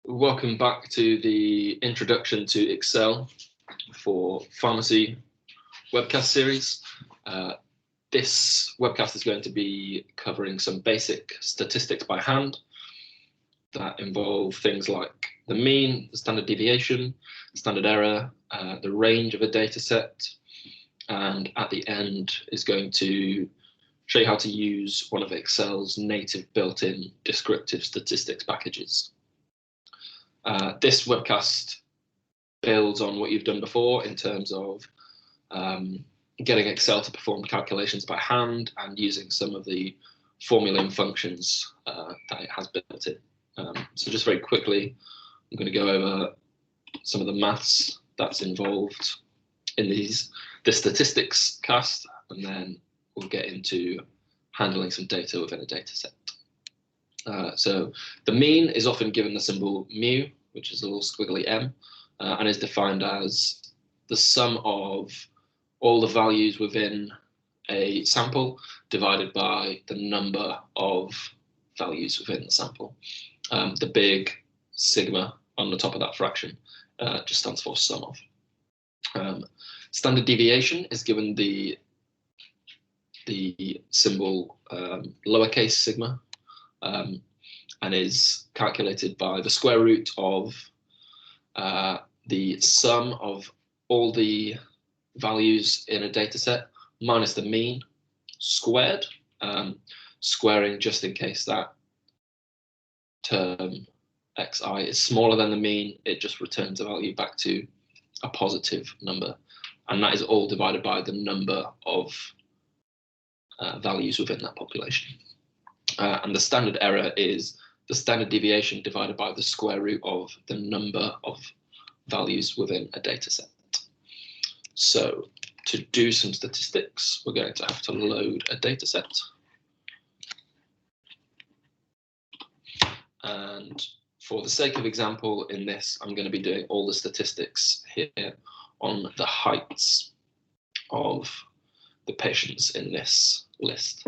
Welcome back to the Introduction to Excel for Pharmacy webcast series. This webcast is going to be covering some basic statistics by hand that involve things like the mean, the standard deviation, standard error, the range of a data set, and at the end is going to show you how to use one of Excel's native built-in descriptive statistics packages. This webcast builds on what you've done before in terms of getting Excel to perform calculations by hand and using some of the formulae and functions that it has built in. So just very quickly, I'm going to go over some of the maths that's involved in this statistics cast, and then we'll get into handling some data within a data set. So the mean is often given the symbol mu, which is a little squiggly m, and is defined as the sum of all the values within a sample divided by the number of values within the sample. The big sigma on the top of that fraction just stands for sum of. Standard deviation is given the symbol lowercase sigma, and is calculated by the square root of the sum of all the values in a data set minus the mean squared, squaring just in case that term xi is smaller than the mean. It just returns a value back to a positive number, and that is all divided by the number of values within that population. And the standard error is the standard deviation divided by the square root of the number of values within a data set. So to do some statistics, we're going to have to load a data set. And for the sake of example, in this, I'm going to be doing all the statistics here on the heights of the patients in this list.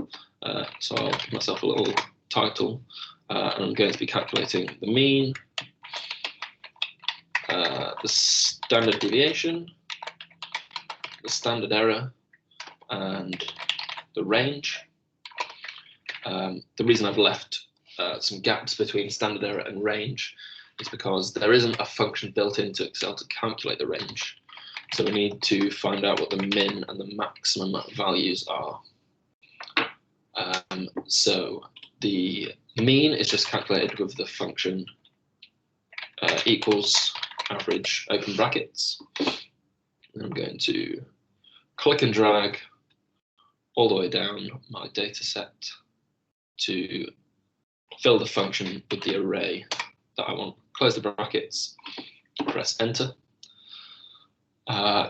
So I'll give myself a little title, and I'm going to be calculating the mean, the standard deviation, the standard error, and the range. The reason I've left some gaps between standard error and range is because there isn't a function built into Excel to calculate the range. So we need to find out what the min and the maximum values are. So the mean is just calculated with the function equals average open brackets. And I'm going to click and drag all the way down my data set to fill the function with the array that I want. Close the brackets, press enter.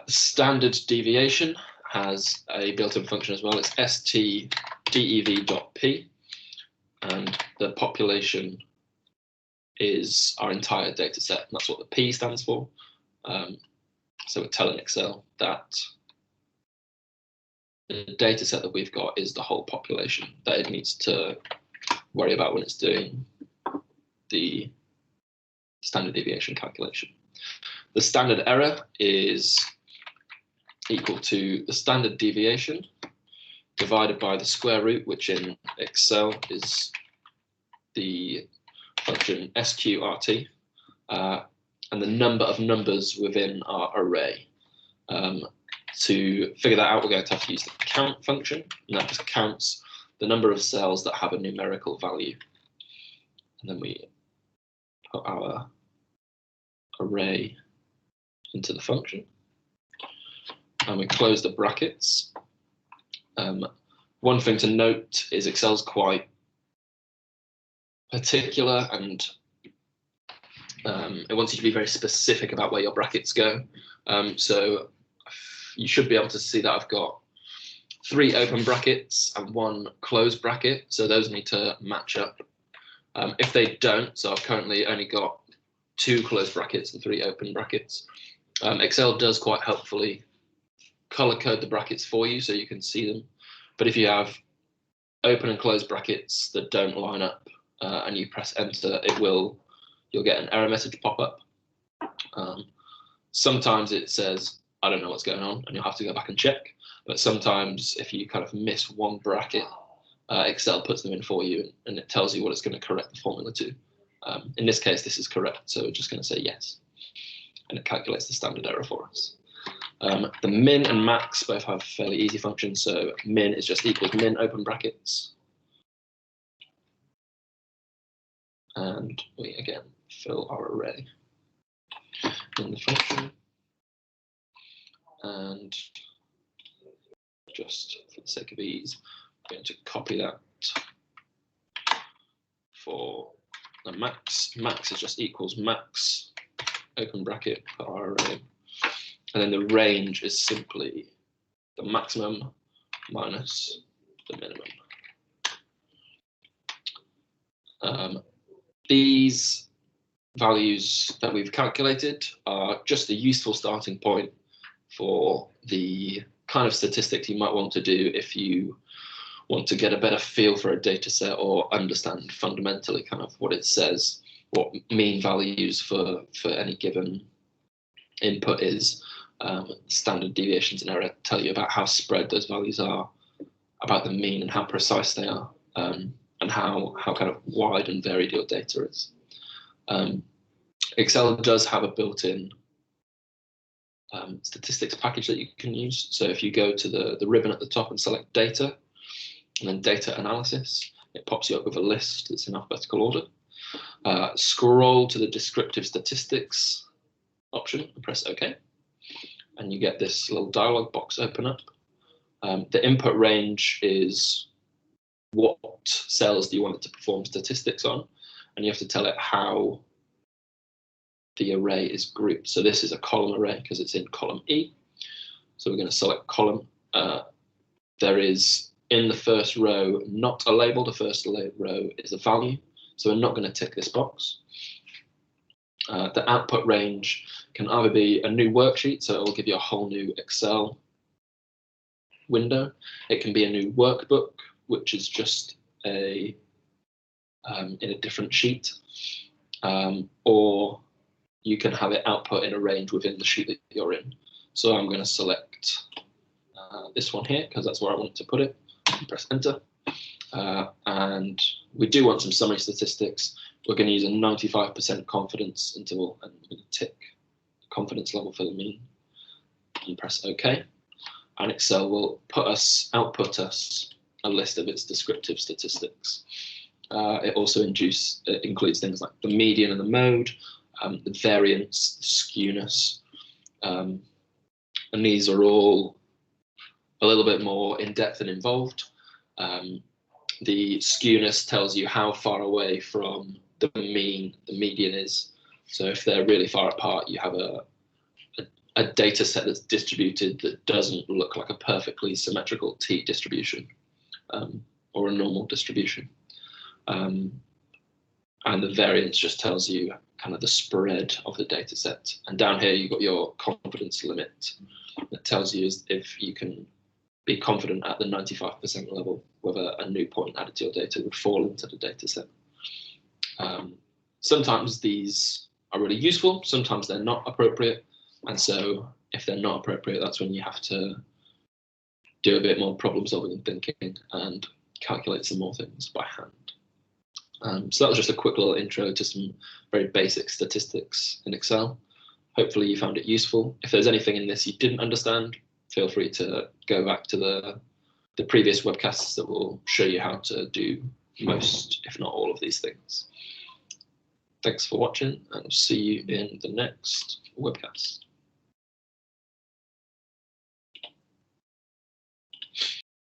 Standard deviation has a built-in function as well. It's stdev.p, and the population is our entire data set, and that's what the P stands for. So we're telling Excel that the data set that we've got is the whole population that it needs to worry about when it's doing the standard deviation calculation. The standard error is equal to the standard deviation divided by the square root, which in Excel is the function sqrt, and the number of numbers within our array. To figure that out, we're going to have to use the count function, and that just counts the number of cells that have a numerical value. And then we put our array into the function, and we close the brackets. One thing to note is Excel's quite particular, and it wants you to be very specific about where your brackets go. So you should be able to see that I've got 3 open brackets and 1 closed bracket, so those need to match up. If they don't, so I've currently only got 2 closed brackets and 3 open brackets. Excel does quite helpfully color code the brackets for you so you can see them. But if you have open and closed brackets that don't line up and you press enter, it will you'll get an error message pop up. Sometimes it says, I don't know what's going on, and you'll have to go back and check. But sometimes if you kind of miss one bracket, Excel puts them in for you, and it tells you what it's going to correct the formula to. In this case, this is correct, so we're just going to say yes. And it calculates the standard error for us. The min and max both have fairly easy functions. So min is just equals min, open brackets. And we again fill our array in the function. And just for the sake of ease, I'm going to copy that for the max. Max is just equals max, open bracket, for our array. And then the range is simply the maximum minus the minimum. These values that we've calculated are just a useful starting point for the kind of statistics you might want to do if you want to get a better feel for a data set or understand fundamentally kind of what it says, what mean values for any given input is. Standard deviations and error tell you about how spread those values are, about the mean and how precise they are, and how kind of wide and varied your data is. Excel does have a built-in statistics package that you can use. So if you go to the ribbon at the top and select data, and then data analysis, it pops you up with a list that's in alphabetical order. Scroll to the descriptive statistics option and press OK. And you get this little dialog box open up. The input range is what cells do you want it to perform statistics on, and you have to tell it how the array is grouped. So this is a column array because it's in column E. So we're going to select column. There is in the first row not a label. The first row is a value. So we're not going to tick this box. The output range can either be a new worksheet, so it will give you a whole new Excel window. It can be a new workbook, which is just in a different sheet, or you can have it output in a range within the sheet that you're in. So I'm going to select this one here because that's where I want to put it. Press enter. And we do want some summary statistics. We're going to use a 95% confidence interval, and we're going to tick the confidence level for the mean and press OK. And Excel will output us a list of its descriptive statistics. It also includes things like the median and the mode, the variance, the skewness, and these are all a little bit more in depth and involved. The skewness tells you how far away from the median is. So if they're really far apart, you have a data set that's distributed that doesn't look like a perfectly symmetrical T distribution or a normal distribution. And the variance just tells you kind of the spread of the data set. And down here, you've got your confidence limit that tells you if you can be confident at the 95% level whether a new point added to your data would fall into the data set. Sometimes these are really useful, sometimes they're not appropriate. And so if they're not appropriate, that's when you have to do a bit more problem solving and thinking and calculate some more things by hand. So that was just a quick little intro to some very basic statistics in Excel. Hopefully you found it useful. If there's anything in this you didn't understand, feel free to go back to the previous webcasts that will show you how to do most, if not all, of these things. Thanks for watching, and I'll see you in the next webcast.